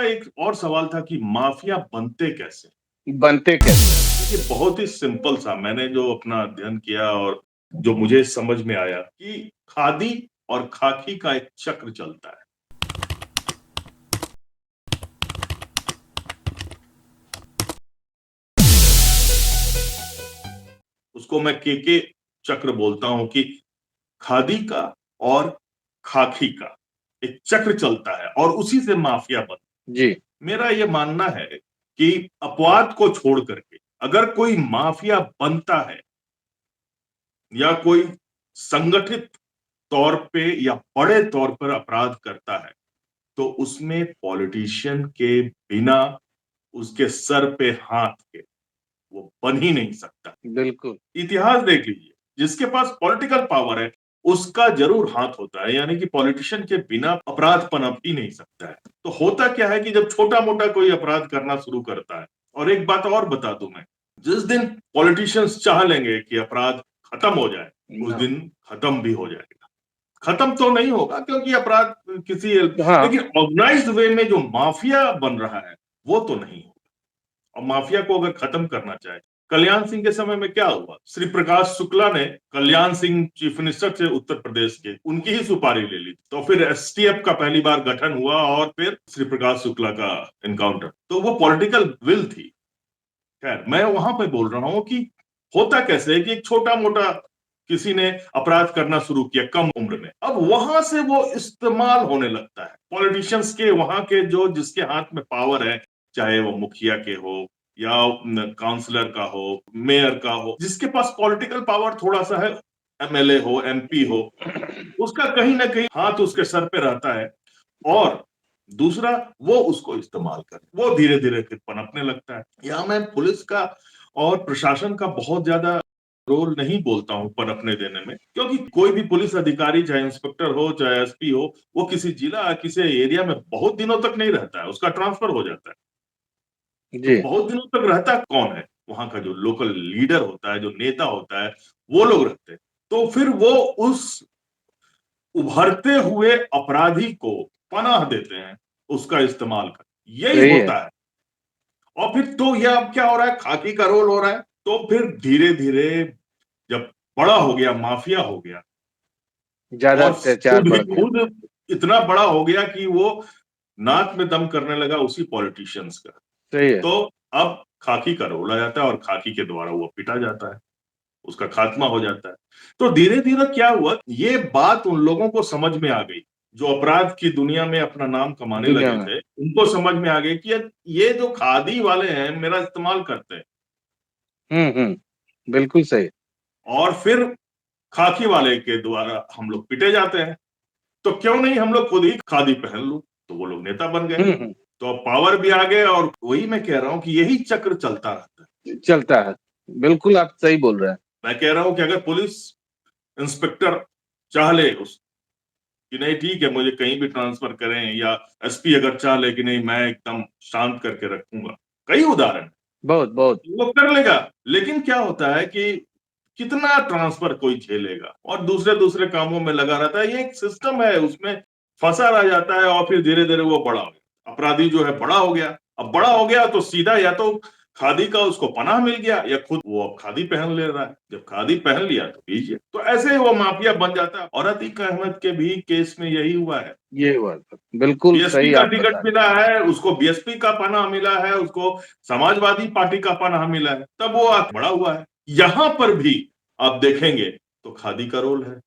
आपका एक और सवाल था कि माफिया बनते कैसे? बनते कैसे? देखिए बहुत ही सिंपल सा मैंने जो अपना अध्ययन किया और जो मुझे समझ में आया कि खादी और खाकी का एक चक्र चलता है। उसको मैं के चक्र बोलता हूं कि खादी का और खाकी का एक चक्र चलता है और उसी से माफिया बनता जी। है। मेरा ये मानना है कि अपवाद को छोड़ करके अगर कोई माफिया बनता है या कोई संगठित तौर पे या बड़े तौर पर अपराध करता है, तो उसमें पॉलिटिशियन के बिना उसके सर पे हाथ के वो बन ही नहीं सकता। बिल्कुल। इतिहास देख लीजिए, जिसके पास पॉलिटिकल पावर है, उसका ज़रूर हाथ होता है, यानी कि पॉलिटिशियन के बिना अपराध पनप ही नहीं सकता है। तो होता क्या है कि जब छोटा-मोटा कोई अपराध करना शुरू करता है और एक बात और बता दूँ मैं, जिस दिन पॉलिटिशियंस चाह लेंगे कि अपराध खत्म हो जाए, उस हाँ। दिन खत्म भी हो जाएगा। खत्म तो नहीं होगा क्योंकि अपराध किसी हाँ। लेकिन ऑर्गेनाइज्ड वे में जो माफिया बन रहा है, वो तो नहीं होगा। और माफिया को अगर खत्म करना चाहे, कल्याण सिंह के समय में क्या हुआ? श्री प्रकाश शुक्ला ने कल्याण सिंह चीफ मिनिस्टर थे उत्तर प्रदेश के, उनकी ही सुपारी ले ली। तो फिर एसटीएफ का पहली बार गठन हुआ और फिर श्री प्रकाश शुक्ला का एनकाउंटर। तो वो पॉलिटिकल विल थी। खैर, मैं वहां पे बोल रहा हूं कि होता कैसे है कि एक छोटा-मोटा किसी ने अपराध करना शुरू किया कम उम्र में। अब वहां से वो इस्तेमाल होने लगता है। पॉलिटिशियंस के वहां के जो जिसके हाथ में पावर है, चाहे वो मुखिया के हो या काउंसलर का हो, मेयर का हो, जिसके पास पॉलिटिकल पावर थोड़ा-सा है, एमएलए हो, एमपी हो, उसका कहीं न कहीं हाथ उसके सर पे रहता है और दूसरा वो उसको इस्तेमाल करे। वो धीरे-धीरे फिर पनपने लगता है। यहाँ मैं पुलिस का और प्रशासन का बहुत ज़्यादा रोल नहीं बोलता हूँ पनपने देने में, क्योंकि कोई भी पुलिस अधिकारी चाहे इंस्पेक्टर हो, चाहे एसपी हो, वो किसी जिला, किसी एरिया में बहुत दिनों तक नहीं रहता है, उसका ट्रांसफर हो जाता है। तो जी। बहुत दिनों तक रहता कौन है? वहाँ का जो लोकल लीडर होता है, जो नेता होता है, वो लोग रहते हैं। तो फिर वो उस उभरते हुए अपराधी को पनाह देते हैं, उसका इस्तेमाल कर। यही सही है। होता है। और फिर तो ये अब क्या हो रहा है, खाकी का रोल हो रहा है। तो फिर धीरे-धीरे जब बड़ा हो गया, माफिया हो गया ज़्यादा और अत्याचार बढ़ गया। खुद इतना बड़ा हो गया कि वो नाक में दम करने लगा उसी पॉलिटिशियंस का। सही है। तो अब खाकी का रोल आ जाता है और खाकी के द्वारा वो पिटा जाता है। उसका खात्मा हो जाता है। तो धीरे-धीरे क्या हुआ, ये बात उन लोगों को समझ में आ गई, जो अपराध की दुनिया में अपना नाम कमाने दुनिया लगे में। थे, उनको समझ में आ गई कि ये जो खादी वाले हैं, मेरा इस्तेमाल करते हैं हुँ। बिल्कुल सही। और फिर खाकी वाले के द्वारा हम लोग पिटे जाते हैं। तो क्यों नहीं हम लोग खुद ही खादी पहन लूँ? तो वो लोग नेता बन गए। हुँ। तो अब पावर भी आ गए और वही मैं कह रहा हूँ कि यही चक्र चलता रहता है। चलता है। बिल्कुल आप सही बोल रहे हैं। मैं कह रहा हूँ कि अगर पुलिस इंस्पेक्टर चाह ले उस कि नहीं ठीक है मुझे कहीं भी ट्रांसफर करें या एसपी अगर चाह ले कि नहीं मैं एकदम शांत करके रखूंगा, कई उदाहरण बहुत। वो कर लेगा। लेकिन क्या होता है कि कितना ट्रांसफर कोई झेलेगा और दूसरे दूसरे कामों में लगा रहता है। ये एक सिस्टम है, उसमें फंसा रह जाता है और फिर धीरे धीरे वो बड़ा हो गया, अपराधी जो है बड़ा हो गया। अब बड़ा हो गया तो सीधा या तो खादी का उसको पनाह मिल गया या खुद वो अब खादी पहन ले रहा है। जब खादी पहन लिया तो लीजिए, तो ऐसे ही वो माफिया बन जाता है। और अतीक अहमद के भी केस में यही हुआ है। ये हुआ था। बिल्कुल बीएसपी सही का आप टिकट बता रहे मिला है, उसको बीएसपी का पनाह मिला है, उसको समाजवादी पार्टी का पनाह मिला है, तब वो बड़ा हुआ है। यहां पर भी आप देखेंगे तो खादी का रोल है।